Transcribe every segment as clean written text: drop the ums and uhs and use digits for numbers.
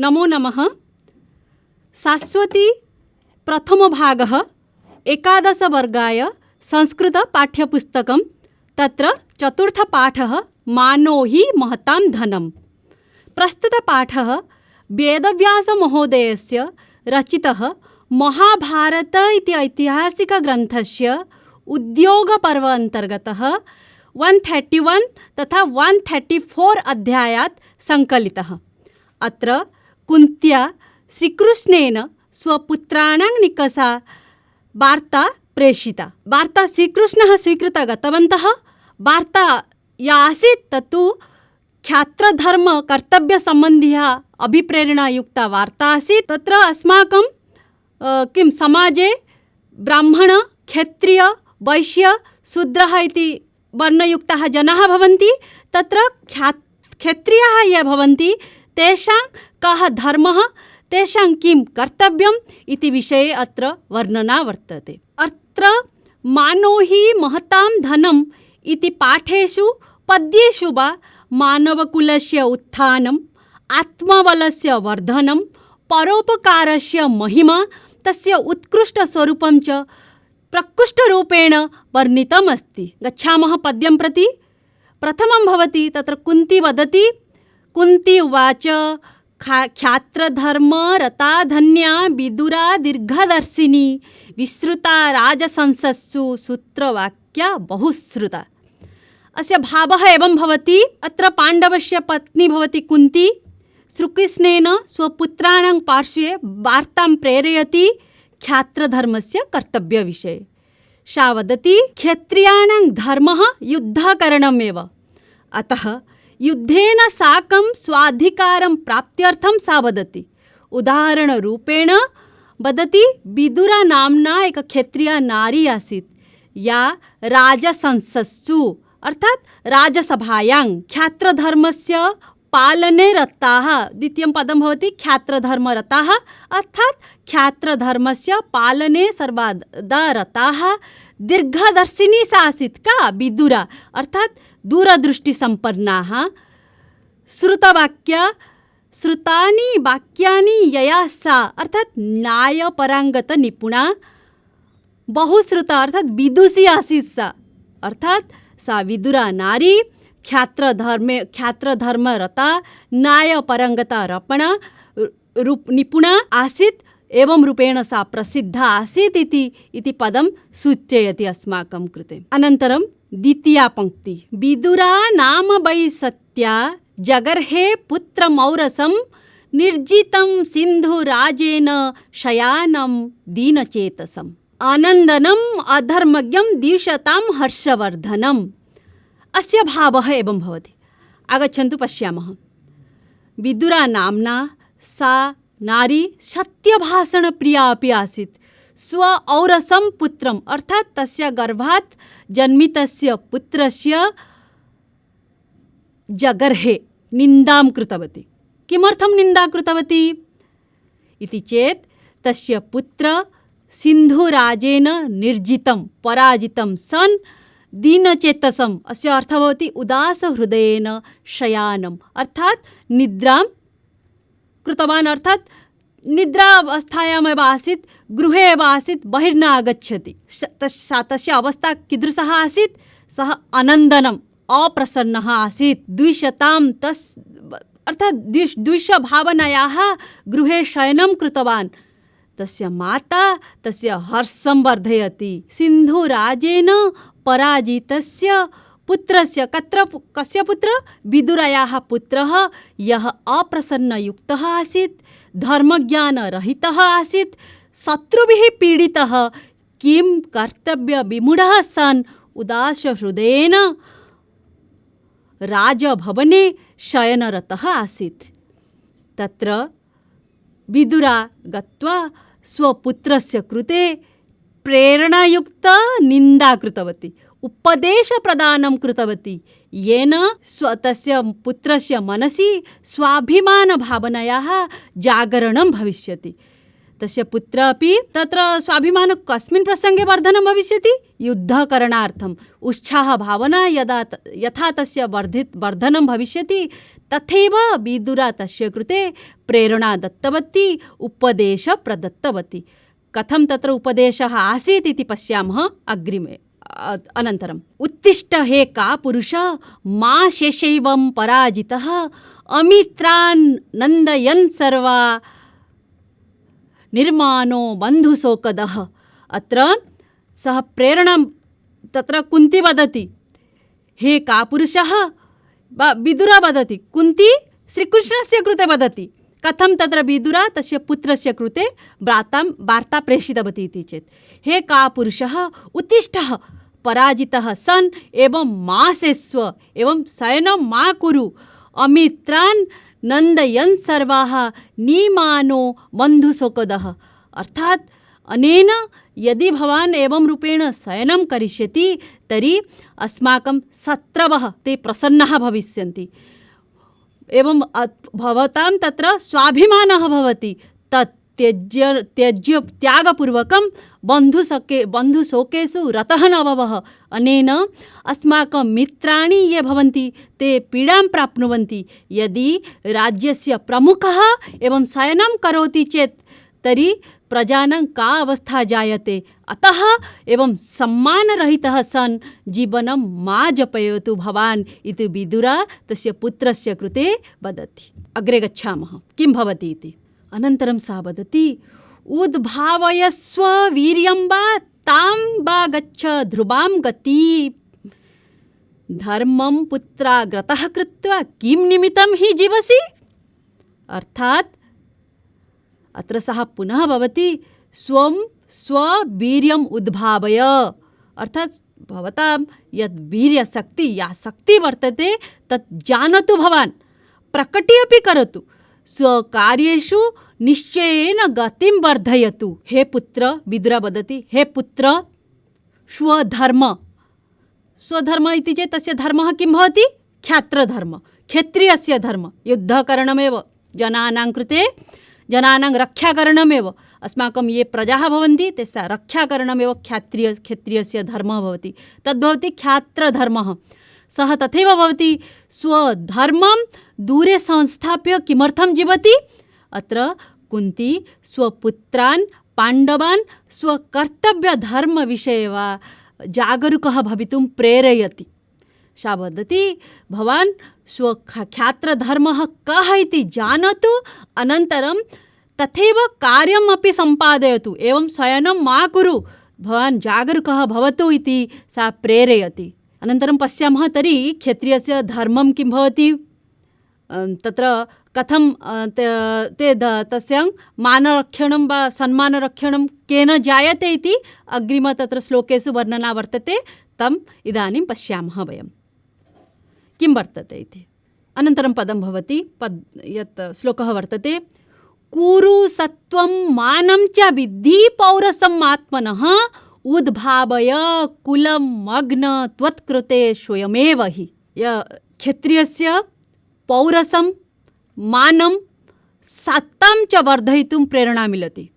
नमो नमः। शाश्वती प्रथमभागः एकादशवर्गाय संस्कृतपाठ्यपुस्तकं तत्र चतुर्थपाठः मानो हि महतां धनं। प्रस्तुतपाठः वेदव्यासमहोदयस्य रचितः महाभारत इति ऐतिहासिकग्रन्थस्य उद्योगपर्व अन्तर्गतः 131 तथा 134 अध्यायात् सङ्कलितः। अत्र कुन्त्या श्रीकृष्णेन स्वपुत्राणां निकषा वार्ता प्रेषिता। वार्ता श्रीकृष्णः स्वीकृत्य गतवन्तः। वार्ता या आसीत् तत्तु ख्यात्रधर्मकर्तव्यसम्बन्धिः अभिप्रेरणायुक्ता वार्ता आसीत्। तत्र अस्माकं समाजे ब्राह्मण क्षत्रिय वैश्य शूद्रः इति वर्णयुक्ताः जनाः भवन्ति। तत्र क्षत्रियाः ये भवन्ति तेषां कः धर्मः, तेषां किं कर्तव्यम् इति विषये अत्र वर्णना वर्तते। अत्र मानो हि महतां धनम् इति पाठेषु पद्येषु वा मानवकुलस्य उत्थानम्, आत्मबलस्य वर्धनं, परोपकारस्य महिमा, तस्य उत्कृष्टस्वरूपं च प्रकृष्टरूपेण वर्णितमस्ति। गच्छामः पद्यं प्रति। प्रथमं भवति तत्र कुन्ती वदति। कुन्ती उवाच ख्यात्रधर्मरता धन्या विदुरा दीर्घदर्शिनी विश्रुता राजसंसत्सु सूत्रवाक्या बहुश्रुता। अस्य भावः एवं भवति। अत्र पाण्डवस्य पत्नी भवति कुन्ती श्रीकृष्णेन स्वपुत्राणां पार्श्वे वार्तां प्रेरयति ख्यात्रधर्मस्य कर्तव्यविषये। सा वदति क्षत्रियाणां धर्मः युद्धकरणमेव, अतः युद्धेन साकं स्वाधिकारं प्राप्त्यर्थं सा वदति। उदाहरणरूपेण वदति विदुरा नाम्ना एक क्षत्रिया नारी आसीत् या राजसंसत्सु अर्थात् राजसभायां ख्यात्रधर्मस्य पालने रताः। द्वितीयं पदं भवति ख्यात्रधर्मरताः अर्थात् ख्यात्रधर्मस्य पालने सर्वदा रताः। दीर्घदर्शिनी सा आसीत् का विदुरा अर्थात् दूरदृष्टिसम्पन्नाः। श्रुतवाक्या श्रुतानि वाक्यानि यया सा अर्थात् न्यायपराङ्गतनिपुणा। बहुश्रुता अर्थात् विदुषी आसीत् सा अर्थात् सा विदुरा नारी ख्यात्रधर्मरता न्यायपरङ्गतारपणा निपुणा आसीत्। एवं रूपेण सा प्रसिद्धा आसीत् इति पदं सूचयति अस्माकं कृते। अनन्तरं द्वितीया पङ्क्ति। विदुरा नाम वै सत्या जगर्हे पुत्रमौरसं निर्जितं सिन्धुराजेन शयानं दीनचेतसम् आनन्दनम् अधर्मज्ञं द्विषतां हर्षवर्धनम्। अस्य भावः एवं भवति। आगच्छन्तु पश्यामः। विदुरा नाम्ना सा नारी सत्यभाषणप्रिया अपि आसीत्। स्व औरसं पुत्रम् अर्थात् तस्य गर्भात् जन्मितस्य पुत्रस्य जगर्हे निन्दां कृतवती। किमर्थं निन्दा कृतवती इति चेत् तस्य पुत्र सिन्धुराजेन निर्जितं पराजितं सन् दीनचेतसम् अस्य अर्थः भवति उदासहृदयेन शयानम् अर्थात् निद्रां कृतवान् अर्थात् निद्रावस्थायामेव आसीत्, गृहे एव आसीत्, बहिर्न आगच्छति। तस्य अवस्था कीदृशः आसीत्? सः अनन्दनम् अप्रसन्नः आसीत्। द्विषतां अर्थात् द्विषभावनायाः गृहे शयनं कृतवान्। तस्य माता तस्य हर्षं वर्धयति। सिन्धुराजेन पराजितस्य पुत्रस्य कस्य पुत्र? विदुरायाः पुत्रः यः अप्रसन्नयुक्तः आसीत्, धर्मज्ञानरहितः आसीत्, शत्रुभिः पीडितः, किं कर्तव्यविमूढः सन् उदासहृदयेन राजभवने शयनरतः आसीत्। तत्र विदुरा गत्वा स्वपुत्रस्य कृते प्रेरणायुक्ता निन्दा कृतवती, उपदेशप्रदानं कृतवती, येन तस्य पुत्रस्य मनसि स्वाभिमानभावनायाः जागरणं भविष्यति। तस्य पुत्र अपि तत्र स्वाभिमान कस्मिन् प्रसङ्गे वर्धनं भविष्यति? युद्धकरणार्थम् उत्साहभावना यथा तस्य वर्धनं भविष्यति तथैव विदुरा तस्य कृते प्रेरणा दत्तवती, उपदेशः प्रदत्तवती। कथं तत्र उपदेशः आसीत् इति पश्यामः अग्रिमे अनन्तरम्। उत्तिष्ठ हे का पुरुष मा शेषैवं पराजितः अमित्रान् नन्दयन् सर्वा निर्मानो बन्धुशोकदः। अत्र सः प्रेरणां तत्र कुन्ती वदति, हे का पुरुषः, विदुरा वदति, कुन्ती श्रीकृष्णस्य कृते वदति। कथं तत्र विदुरा तस्य पुत्रस्य कृते वार्ता प्रेषितवती इति चेत्, हे का पुरुषः उत्तिष्ठः पराजितः सन् एवं मा शेष्व, एवं शयनं मा कुरु, अमित्रान् नन्दयन् सर्वाः नीमानो बन्धुशोकदः। अर्थात् अनेन यदि भवान् एवं रूपेण शयनं करिष्यति तर्हि अस्माकं शत्रवः ते प्रसन्नाः भविष्यन्ति, एवं भवतां तत्र स्वाभिमानः भवति। तत् त्यज्य त्यागपूर्वकं बन्धुशोकेषु रतः न भवः। अनेन अस्माकं मित्राणि ये भवन्ति ते पीडां प्राप्नुवन्ति। यदि राज्यस्य प्रमुखः एवं शयनं करोति चेत् तर्हि प्रजानां का अवस्था जायते। अतः एवं सम्मानरहितः सन् जीवनं मा जपयतु भवान् इति विदुरा तस्य पुत्रस्य कृते वदति। अग्रे गच्छामः, किं भवति इति। अनन्तरं सा वदति, उद्भावयस्व वीर्यं वा तां वा गच्छ ध्रुवां गति, धर्मं पुत्राग्रतः कृत्वा किं निमित्तं हि जीवसि। अर्थात् अत्र सः पुनः भवति स्ववीर्यम् उद्भावय। अर्थात् भवतां यद् वीर्यशक्ति या शक्ति वर्तते तत् जानातु, भवान् प्रकटीयपि करोतु, स्वकार्येषु निश्चयेन गतिं वर्धयतु। हे पुत्र, विदुरा वदति, हे पुत्र, स्वधर्म इति चेत् तस्य धर्मः किं भवति? क्षात्रधर्म, क्षत्रियस्य धर्म, युद्धकरणमेव, जनानां कृते जनानां रक्षाकरणमेव। अस्माकं ये प्रजाः भवन्ति तेषां रक्षाकरणमेव क्षत्रियस्य धर्मः भवति, तद्भवति क्षात्रधर्मः। सः तथैव भवति, स्वधर्मं दूरे संस्थाप्य किमर्थं जीवति? अत्र कुन्ती स्वपुत्रान् पाण्डवान् स्वकर्तव्यधर्मविषये वा जागरूकः भवितुं प्रेरयति। सा वदति, भवान् स्वक्षात्रधर्मः कः इति जानातु, अनन्तरं तथैव कार्यमपि सम्पादयतु, एवं शयनं मा कुरु, भवान् जागरूकः भवतु इति सा प्रेरयति। अनन्तरं पश्यामः तर्हि क्षत्रियस्य धर्मं किं भवति, तत्र कथं तस्य मानरक्षणं वा सम्मानरक्षणं केन जायते इति अग्रिम तत्र श्लोकेषु वर्णना वर्तते। तम् इदानीं पश्यामः वयं किं वर्तते इति। अनन्तरं पदं भवति, यत् श्लोकः वर्तते, कुरु सत्वं मानं च विद्धि पौरसम् आत्मनः उद्भावय कुलं मग्न त्वत्कृते स्वयमेव हि। क्षत्रियस्य पौरसं मानं सत्तां च वर्धयितुं प्रेरणा मिलति।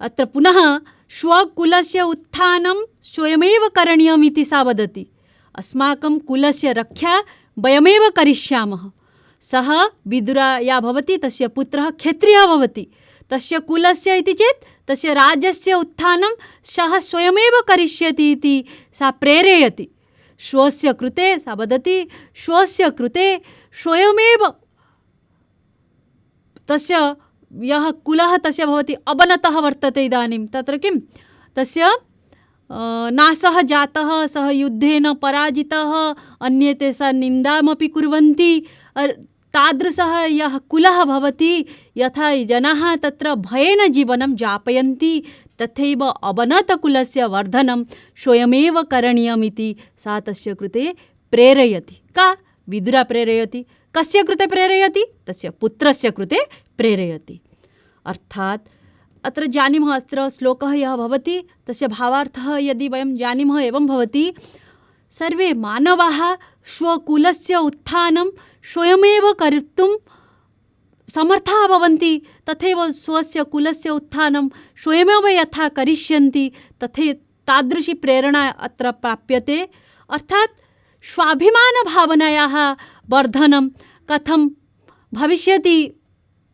अत्र पुनः स्वकुलस्य उत्थानं स्वयमेव करणीयम् इति सा वदति। अस्माकं कुलस्य रक्षा वयमेव करिष्यामः। सः विदुरा या भवति तस्य पुत्रः क्षत्रियः भवति, तस्य कुलस्य इति चेत् तस्य राज्यस्य उत्थानं सः स्वयमेव करिष्यति इति सा प्रेरयति। स्वस्य कृते सा वदति, स्वस्य कृते स्वयमेव तस्य यः कुलः तस्य भवति अवनतः वर्तते। इदानीं तत्र किं तस्य नाशः जातः, सः युद्धेन पराजितः, अन्ये तेषां निन्दामपि कुर्वन्ति। तादृशः यः कुलः भवति, यथा जनाः तत्र भयेन जीवनं यापयन्ति, तथैव अवनतकुलस्य वर्धनं स्वयमेव करणीयमिति सा तस्य कृते प्रेरयति। का? विदुरा प्रेरयति। कस्य कृते प्रेरयति? तस्य पुत्रस्य कृते प्रेरयति। अर्थात् अत्र जानीमः, अत्र श्लोकः यः भवति तस्य भावार्थः यदि वयं जानीमः एवं भवति, सर्वे मानवाः स्वकुलस्य उत्थानं स्वयमेव कर्तुं समर्थाः भवन्ति तथैव स्वस्य कुलस्य उत्थानं स्वयमेव यथा करिष्यन्ति तथे तादृशी प्रेरणा अत्र प्राप्यते। अर्थात् स्वाभिमानभावनायाः वर्धनं कथं भविष्यति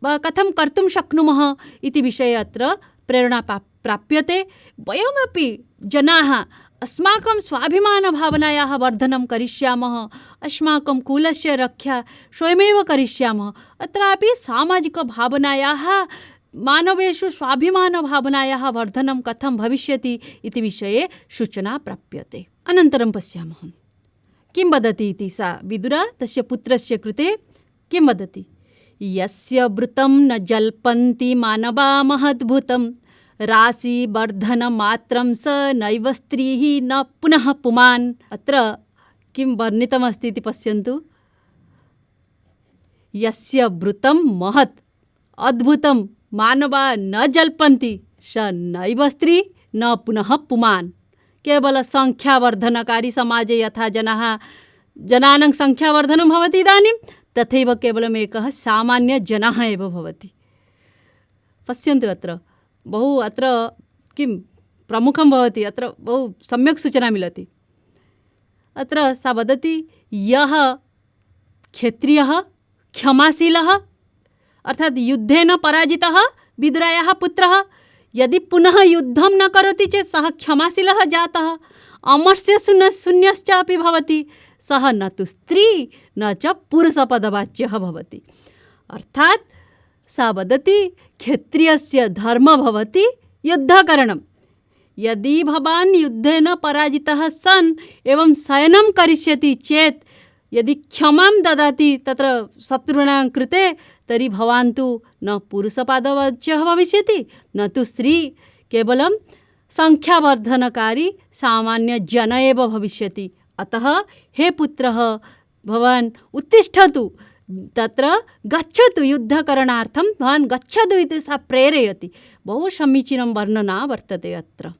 वा कथं कर्तुं शक्नुमः इति विषये अत्र प्रेरणा प्राप्यते। वयमपि जनाः अस्माकं स्वाभिमानभावनायाः वर्धनं करिष्यामः, अस्माकं कुलस्य रक्षा स्वयमेव करिष्यामः। अत्रापि सामाजिकभावनायाः मानवेषु स्वाभिमानभावनायाः वर्धनं कथं भविष्यति इति विषये सूचना प्राप्यते। अनन्तरं पश्यामः किं वदति इति सा विदुरा तस्य पुत्रस्य कृते किं वदति। यस्य वृतं न जल्पन्ति मानवा महद्भुतं राशिवर्धनमात्रं स नैव स्त्रीः न पुनः पुमान्। अत्र किं वर्णितमस्ति इति पश्यन्तु। यस्य वृतं महत् अद्भुतं मानवा न जल्पन्ति स नैव स्त्री न पुनः पुमान्। केवल संख्यावर्धनकारी समाजे यथा जनानां संख्यावर्धनं भवति इदानीं तथैव केवलम् एकः सामान्यजनः एव भवति। पश्यन्तु अत्र किं प्रमुखं भवति, अत्र बहु सम्यक् सूचना मिलति। अत्र सा वदति यः क्षत्रियः क्षमाशीलः अर्थात् युद्धेन पराजितः विदुरायाः पुत्रः यदि पुनः युद्धं न करोति चेत् सः क्षमाशीलः जातः अमर्ष्य शून्यश्चापि भवति। सः न तु स्त्री न च पुरुषपदवाच्यः भवति। अर्थात् सा वदति क्षत्रियस्य धर्म भवति युद्धकरणं। यदि भवान् युद्धेन पराजितः सन् एवं शयनं करिष्यति चेत् यदि क्षमां ददाति तत्र शत्रूणां कृते तर्हि भवान् तु न पुरुषपादवाच्यः भविष्यति न तु स्त्री, केवलं संख्यावर्धनकारी सामान्यजन एव भविष्यति। अतः हे पुत्रः भवान् उत्तिष्ठतु, तत्र गच्छतु युद्धकरणार्थं भवान् गच्छतु इति सा प्रेरयति। बहु समीचीनं वर्णना वर्तते अत्र।